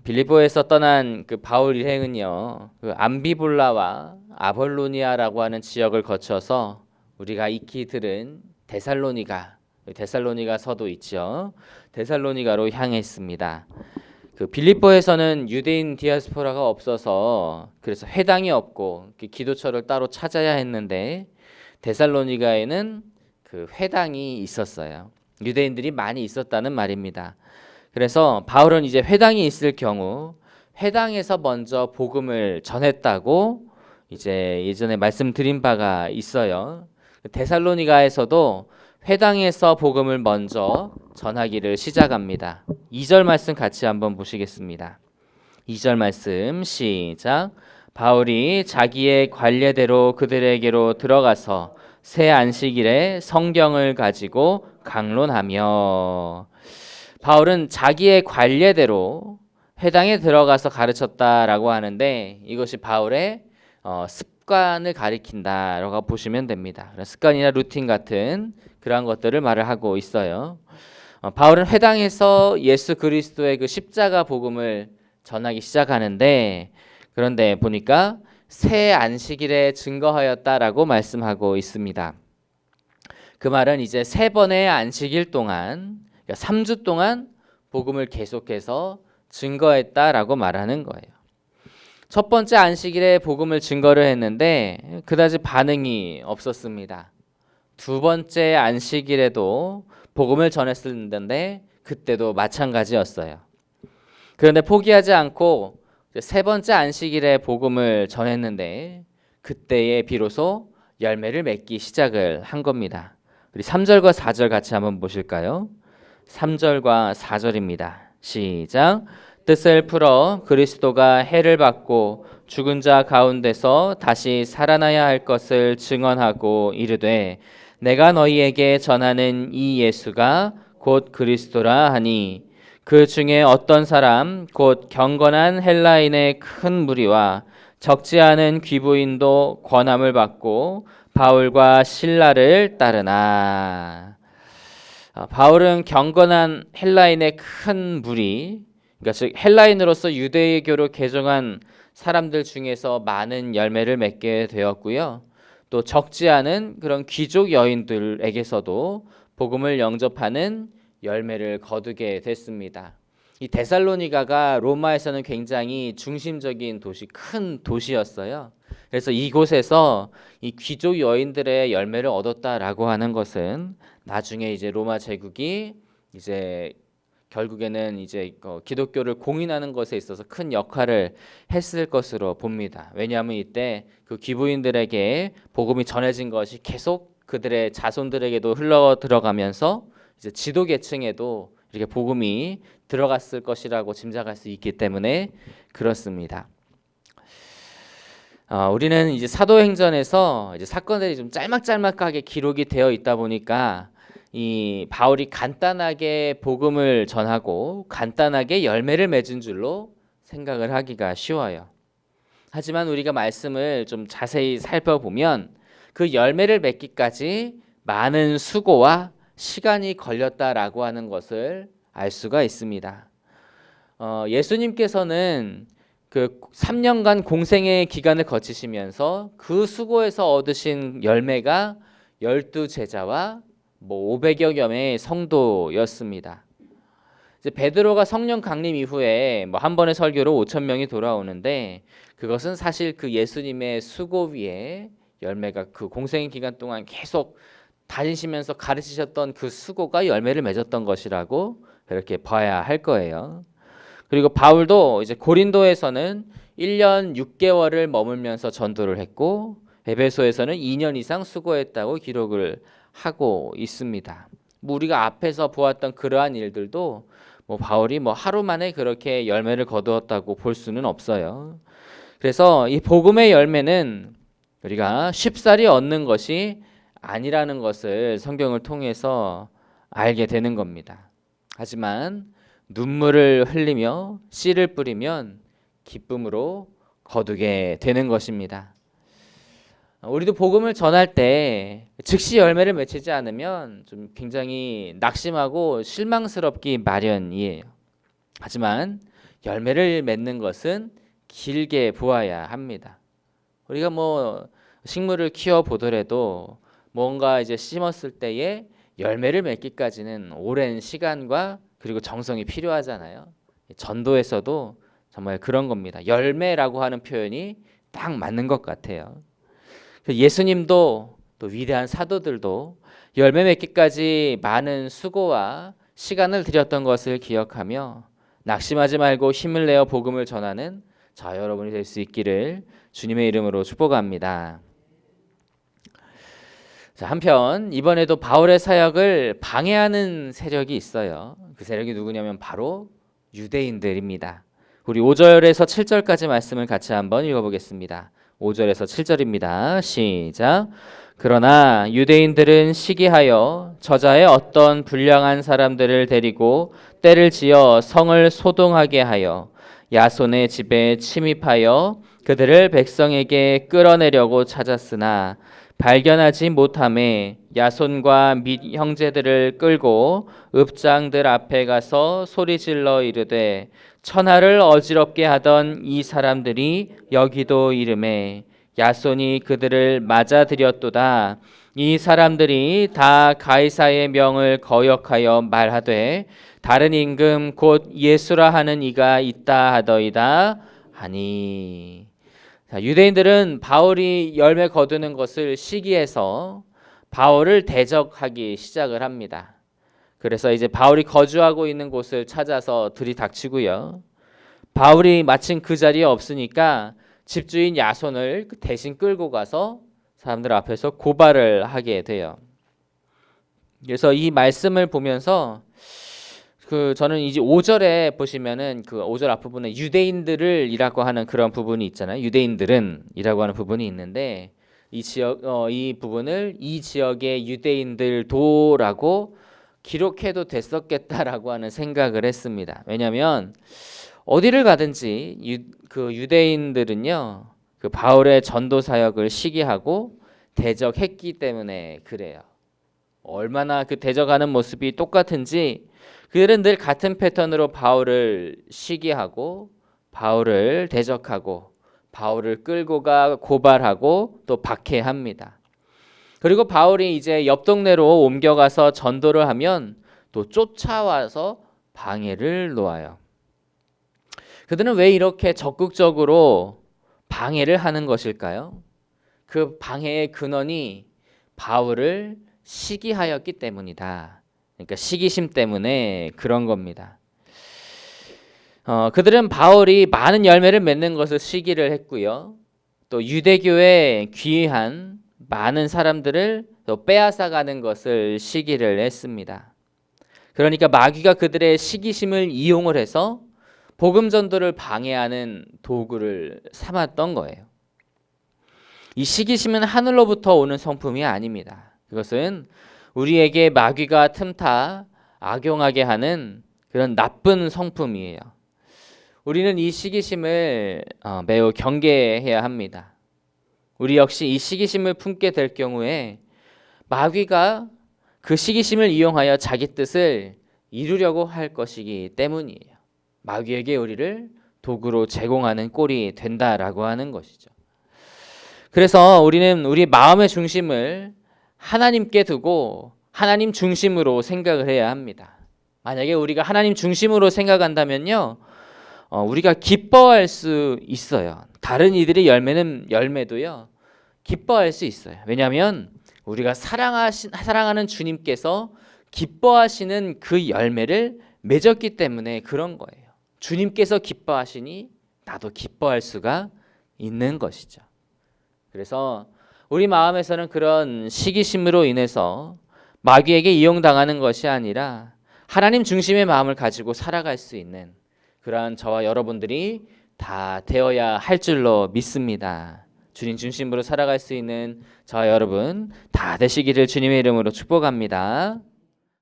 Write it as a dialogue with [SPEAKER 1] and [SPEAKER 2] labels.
[SPEAKER 1] 빌립보에서 떠난 그 바울 일행은요, 그 암비볼라와 아볼로니아라고 하는 지역을 거쳐서 우리가 익히 들은 데살로니가 서도 있죠. 데살로니가로 향했습니다. 그 빌립보에서는 유대인 디아스포라가 없어서 그래서 회당이 없고 기도처를 따로 찾아야 했는데 데살로니가에는 그 회당이 있었어요. 유대인들이 많이 있었다는 말입니다. 그래서 바울은 이제 회당이 있을 경우 회당에서 먼저 복음을 전했다고 이제 예전에 말씀드린 바가 있어요. 데살로니가에서도 회당에서 복음을 먼저 전하기를 시작합니다. 2절 말씀 같이 한번 보시겠습니다. 2절 말씀 시작. 바울이 자기의 관례대로 그들에게로 들어가서 새 안식일에 성경을 가지고 강론하며, 바울은 자기의 관례대로 회당에 들어가서 가르쳤다라고 하는데 이것이 바울의 습관을 가리킨다라고 보시면 됩니다. 습관이나 루틴 같은 그러한 것들을 말을 하고 있어요. 바울은 회당에서 예수 그리스도의 그 십자가 복음을 전하기 시작하는데, 그런데 보니까 새 안식일에 증거하였다라고 말씀하고 있습니다. 그 말은 이제 세 번의 안식일 동안, 3주 동안 복음을 계속해서 증거했다라고 말하는 거예요. 첫 번째 안식일에 복음을 증거를 했는데 그다지 반응이 없었습니다. 두 번째 안식일에도 복음을 전했었는데 그때도 마찬가지였어요. 그런데 포기하지 않고 세 번째 안식일에 복음을 전했는데 그때에 비로소 열매를 맺기 시작을 한 겁니다. 우리 3절과 4절 같이 한번 보실까요? 3절과 4절입니다. 시작. 뜻을 풀어 그리스도가 해를 받고 죽은 자 가운데서 다시 살아나야 할 것을 증언하고 이르되 내가 너희에게 전하는 이 예수가 곧 그리스도라 하니 그 중에 어떤 사람 곧 경건한 헬라인의 큰 무리와 적지 않은 귀부인도 권함을 받고 바울과 실라를 따르나. 바울은 경건한 헬라인의 큰 무리, 그러니까 즉 헬라인으로서 유대교를 개종한 사람들 중에서 많은 열매를 맺게 되었고요. 또 적지 않은 그런 귀족 여인들에게서도 복음을 영접하는 열매를 거두게 됐습니다. 이 데살로니가가 로마에서는 굉장히 중심적인 도시, 큰 도시였어요. 그래서 이곳에서 이 귀족 여인들의 열매를 얻었다라고 하는 것은 나중에 이제 로마 제국이 이제 결국에는 이제 기독교를 공인하는 것에 있어서 큰 역할을 했을 것으로 봅니다. 왜냐하면 이때 그 귀부인들에게 복음이 전해진 것이 계속 그들의 자손들에게도 흘러 들어가면서 이제 지도계층에도 이렇게 복음이 들어갔을 것이라고 짐작할 수 있기 때문에 그렇습니다. 우리는 이제 사도행전에서 이제 사건들이 좀 짤막짤막하게 기록이 되어 있다 보니까 이 바울이 간단하게 복음을 전하고 간단하게 열매를 맺은 줄로 생각을 하기가 쉬워요. 하지만 우리가 말씀을 좀 자세히 살펴보면 그 열매를 맺기까지 많은 수고와 시간이 걸렸다라고 하는 것을 알 수가 있습니다. 예수님께서는 그 3년간 공생의 기간을 거치시면서 그 수고에서 얻으신 열매가 12제자와 500여 명의 성도였습니다. 이제 베드로가 성령 강림 이후에 한 번의 설교로 5천 명이 돌아오는데 그것은 사실 그 예수님의 수고 위에 열매가 그 공생의 기간 동안 계속 다니시면서 가르치셨던 그 수고가 열매를 맺었던 것이라고 그렇게 봐야 할 거예요. 그리고 바울도 이제 고린도에서는 1년 6개월을 머물면서 전도를 했고 에베소에서는 2년 이상 수고했다고 기록을 하고 있습니다. 우리가 앞에서 보았던 그러한 일들도 바울이 하루 만에 그렇게 열매를 거두었다고 볼 수는 없어요. 그래서 이 복음의 열매는 우리가 쉽사리 얻는 것이 아니라는 것을 성경을 통해서 알게 되는 겁니다. 하지만 눈물을 흘리며 씨를 뿌리면 기쁨으로 거두게 되는 것입니다. 우리도 복음을 전할 때 즉시 열매를 맺히지 않으면 좀 굉장히 낙심하고 실망스럽기 마련이에요. 하지만 열매를 맺는 것은 길게 보아야 합니다. 우리가 뭐 식물을 키워 보더라도 뭔가 이제 심었을 때에 열매를 맺기까지는 오랜 시간과 그리고 정성이 필요하잖아요. 전도에서도 정말 그런 겁니다. 열매라고 하는 표현이 딱 맞는 것 같아요. 예수님도 또 위대한 사도들도 열매 맺기까지 많은 수고와 시간을 들였던 것을 기억하며 낙심하지 말고 힘을 내어 복음을 전하는 저 여러분이 될 수 있기를 주님의 이름으로 축복합니다. 자, 한편 이번에도 바울의 사역을 방해하는 세력이 있어요. 그 세력이 누구냐면 바로 유대인들입니다. 우리 5절에서 7절까지 말씀을 같이 한번 읽어보겠습니다. 5절에서 7절입니다. 시작. 그러나 유대인들은 시기하여 저자의 어떤 불량한 사람들을 데리고 때를 지어 성을 소동하게 하여 야손의 집에 침입하여 그들을 백성에게 끌어내려고 찾았으나 발견하지 못함에 야손과 및 형제들을 끌고 읍장들 앞에 가서 소리질러 이르되 천하를 어지럽게 하던 이 사람들이 여기도 이르매 야손이 그들을 맞아들였도다. 이 사람들이 다 가이사의 명을 거역하여 말하되 다른 임금 곧 예수라 하는 이가 있다 하더이다 하니. 자, 유대인들은 바울이 열매 거두는 것을 시기해서 바울을 대적하기 시작을 합니다. 그래서 이제 바울이 거주하고 있는 곳을 찾아서 들이닥치고요. 바울이 마침 그 자리에 없으니까 집주인 야손을 대신 끌고 가서 사람들 앞에서 고발을 하게 돼요. 그래서 이 말씀을 보면서 저는 이제 5절에 보시면은 그 5절 앞부분에 유대인들을이라고 하는 그런 부분이 있잖아요. 유대인들은이라고 하는 부분이 있는데 이 지역 이 부분을 이 지역의 유대인들도라고 기록해도 됐었겠다라고 하는 생각을 했습니다. 왜냐하면 어디를 가든지 유대인들은요 그 바울의 전도 사역을 시기하고 대적했기 때문에 그래요. 얼마나 그 대적하는 모습이 똑같은지 그들은 늘 같은 패턴으로 바울을 시기하고 바울을 대적하고 바울을 끌고 가 고발하고 또 박해합니다. 그리고 바울이 이제 옆 동네로 옮겨가서 전도를 하면 또 쫓아와서 방해를 놓아요. 그들은 왜 이렇게 적극적으로 방해를 하는 것일까요? 그 방해의 근원이 바울을 시기하였기 때문이다. 그러니까 시기심 때문에 그런 겁니다. 그들은 바울이 많은 열매를 맺는 것을 시기를 했고요. 또 유대교에 귀한 많은 사람들을 또 빼앗아가는 것을 시기를 했습니다. 그러니까 마귀가 그들의 시기심을 이용을 해서 복음 전도를 방해하는 도구를 삼았던 거예요. 이 시기심은 하늘로부터 오는 성품이 아닙니다. 그것은 우리에게 마귀가 틈타 악용하게 하는 그런 나쁜 성품이에요. 우리는 이 시기심을 매우 경계해야 합니다. 우리 역시 이 시기심을 품게 될 경우에 마귀가 그 시기심을 이용하여 자기 뜻을 이루려고 할 것이기 때문이에요. 마귀에게 우리를 도구로 제공하는 꼴이 된다라고 하는 것이죠. 그래서 우리는 우리 마음의 중심을 하나님께 두고 하나님 중심으로 생각을 해야 합니다. 만약에 우리가 하나님 중심으로 생각한다면요, 우리가 기뻐할 수 있어요. 다른 이들의 열매도요, 기뻐할 수 있어요. 왜냐하면 우리가 사랑하는 주님께서 기뻐하시는 그 열매를 맺었기 때문에 그런 거예요. 주님께서 기뻐하시니 나도 기뻐할 수가 있는 것이죠. 그래서 우리 마음에서는 그런 시기심으로 인해서 마귀에게 이용당하는 것이 아니라 하나님 중심의 마음을 가지고 살아갈 수 있는 그러한 저와 여러분들이 다 되어야 할 줄로 믿습니다. 주님 중심으로 살아갈 수 있는 저와 여러분 다 되시기를 주님의 이름으로 축복합니다.